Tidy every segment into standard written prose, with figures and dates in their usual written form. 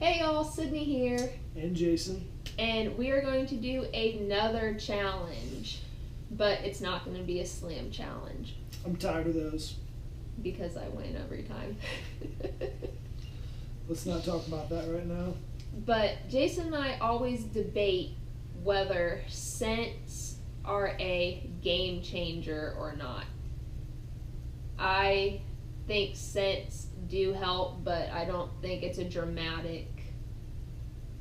Hey y'all, Sydney here, And Jason. and we are going to do another challenge, but it's not going to be a slam challenge I'm tired of those. because I win every time. Let's not talk about that right now. But Jason and I always debate whether scents are a game changer or not. I think scents do help, but I don't think it's a dramatic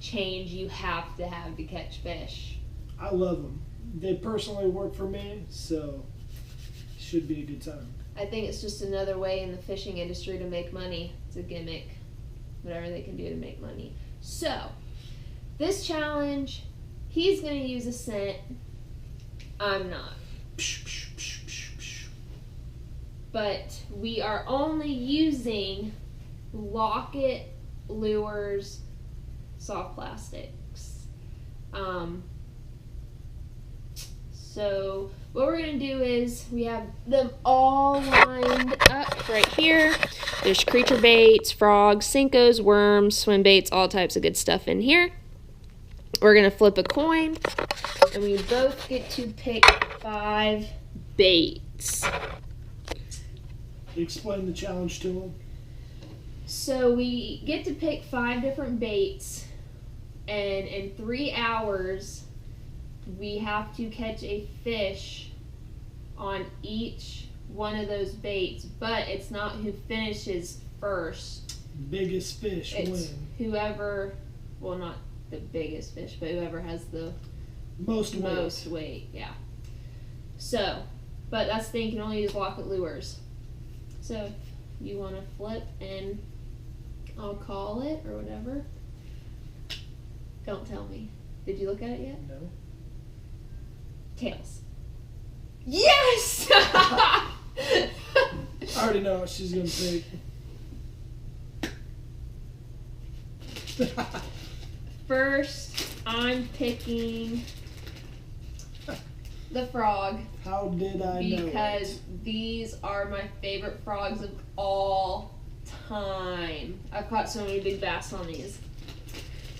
change you have to catch fish. I love them. They personally work for me, so it should be a good time. I think it's just another way in the fishing industry to make money. It's a gimmick. Whatever they can do to make money. So, this challenge, he's going to use a scent. I'm not. But we are only using Locket lures, soft plastics. So what we're going to do is we have them all lined up right here. There's creature baits, frogs, Senkos, worms, swim baits, all types of good stuff in here. We're going to flip a coin, and we both get to pick 5 baits. Explain the challenge to them. So we get to pick 5 different baits, and in 3 hours, we have to catch a fish on each one of those baits, but it's not who finishes first. Biggest fish It's win. whoever, well, not the biggest fish, but whoever has the Most weight, yeah. So, but that's the thing, you can only use Locket lures. So, if you want to flip and I'll call it or whatever. Don't tell me. Did you look at it yet? No. Tails. Yes! I already know what she's going to pick. First, I'm picking the frog. How did I know? Because these are my favorite frogs of all time. I've caught so many big bass on these.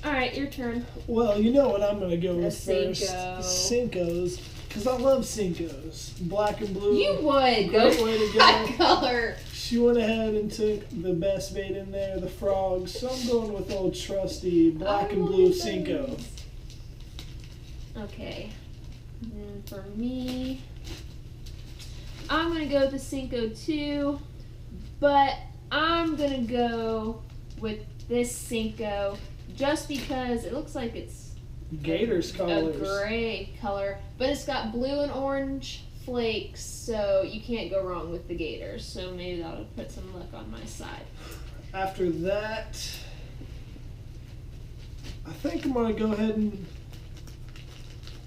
Alright, your turn. Well, you know what I'm going to go A with first. Senko. Senkos. Because I love Senkos. Black and blue. You would. Great way to go. That color. She went ahead and took the best bait in there, the frogs. So I'm going with old trusty black and blue Senko. Okay. And for me, I'm going to go with the Senko too, but I'm going to go with this Senko just because it looks like it's Gators colors. a gray color, but it's got blue and orange flakes, so you can't go wrong with the Gators. So maybe that'll put some luck on my side. After that, I think I'm going to go ahead and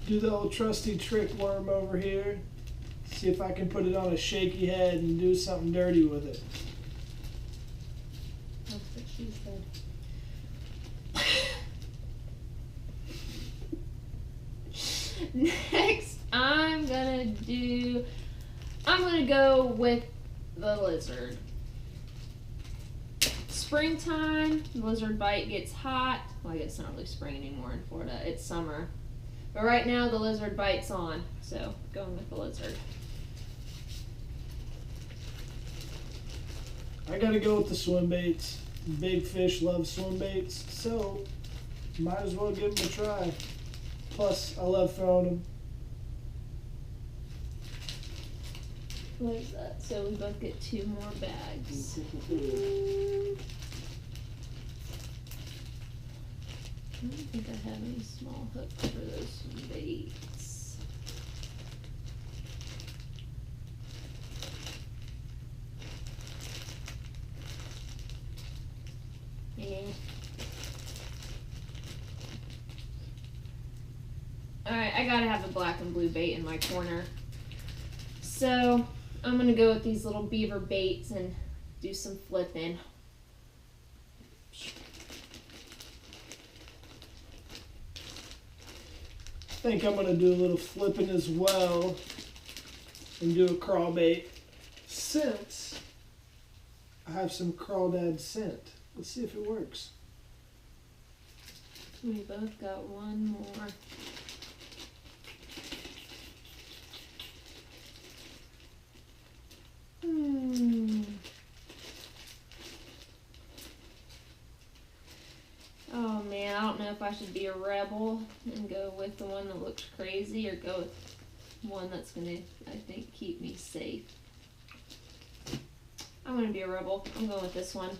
do the old trusty trick worm over here. See if I can put it on a shaky head and do something dirty with it. That's what she said. Next, I'm gonna go with the lizard. Springtime, the lizard bite gets hot. Well, I guess it's not really spring anymore in Florida. It's summer. But right now, the lizard bite's on. So, going with the lizard. I got to go with the swim baits. Big fish love swim baits, so might as well give them a try. Plus, I love throwing them. What is that? So, we both get 2 more bags. I don't think I have any small hooks for those baits. Yeah. Alright, I gotta have a black and blue bait in my corner. So, I'm gonna go with these little beaver baits and do some flipping. I think I'm going to do a little flipping as well and do a crawl bait since I have some crawdad scent. Let's see if it works. We both got one more. Oh man, I don't know if I should be a rebel and go with the one that looks crazy or go with one that's gonna, I think, keep me safe. I'm gonna be a rebel. I'm going with this one.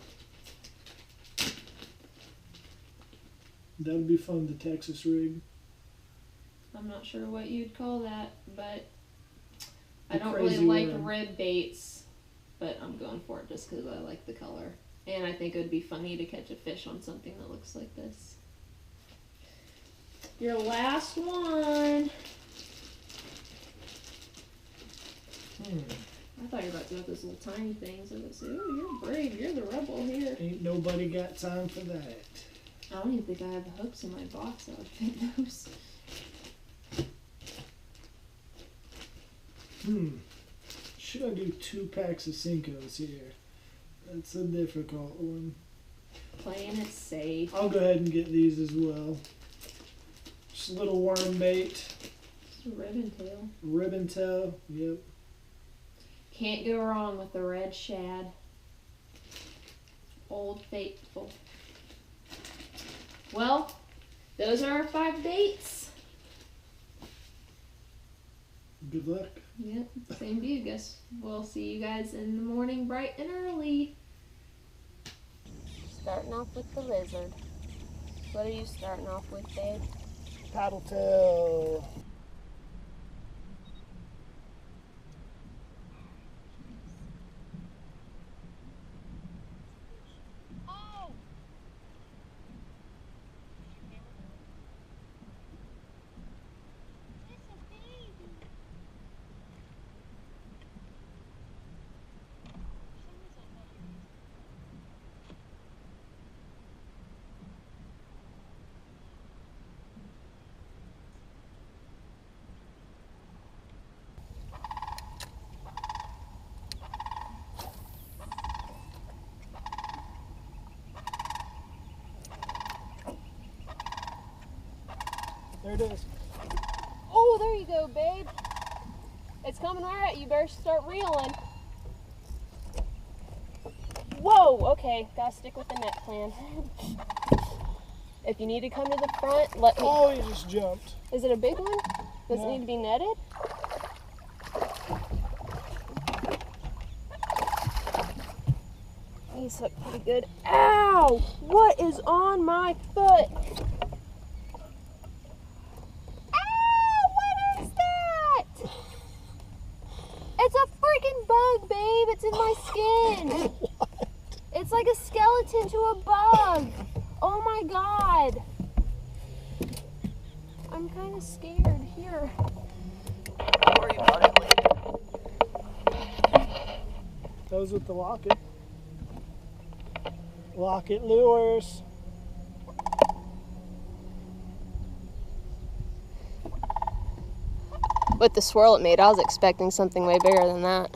That would be fun, the Texas rig. I'm not sure what you'd call that, but I The don't really crazy like worm. red baits, but I'm going for it just because I like the color. And I think it would be funny to catch a fish on something that looks like this. Your last one. I thought you were about to go with those little tiny things. I was like, oh, you're brave. You're the rebel here. Ain't nobody got time for that. I don't even think I have the hooks in my box that would fit those. Should I do 2 packs of Cincos here? That's a difficult one. Playing it safe. I'll go ahead and get these as well. Just a little worm bait. It's a ribbon tail. Ribbon tail, yep. Can't go wrong with the red shad. Old Faithful. Well, those are our 5 baits. Good luck. Yep, same to you guys. We'll see you guys in the morning bright and early. Starting off with the lizard. What are you starting off with, babe? Paddle tail. There it is. Oh, there you go, babe. It's coming right at you. Better start reeling. Whoa, okay. Gotta stick with the net plan. If you need to come to the front, let me. Oh, he just jumped. Is it a big one? Does it No. need to be netted? He's hooked pretty good. Ow! What is on my foot? Ow! What is that? It's a freaking bug, babe. It's in my skin. It's like a skeleton to a bug. Oh my god. I'm kind of scared. Here. Don't worry about it later. That was with the locket. Locket lures. With the swirl it made, I was expecting something way bigger than that.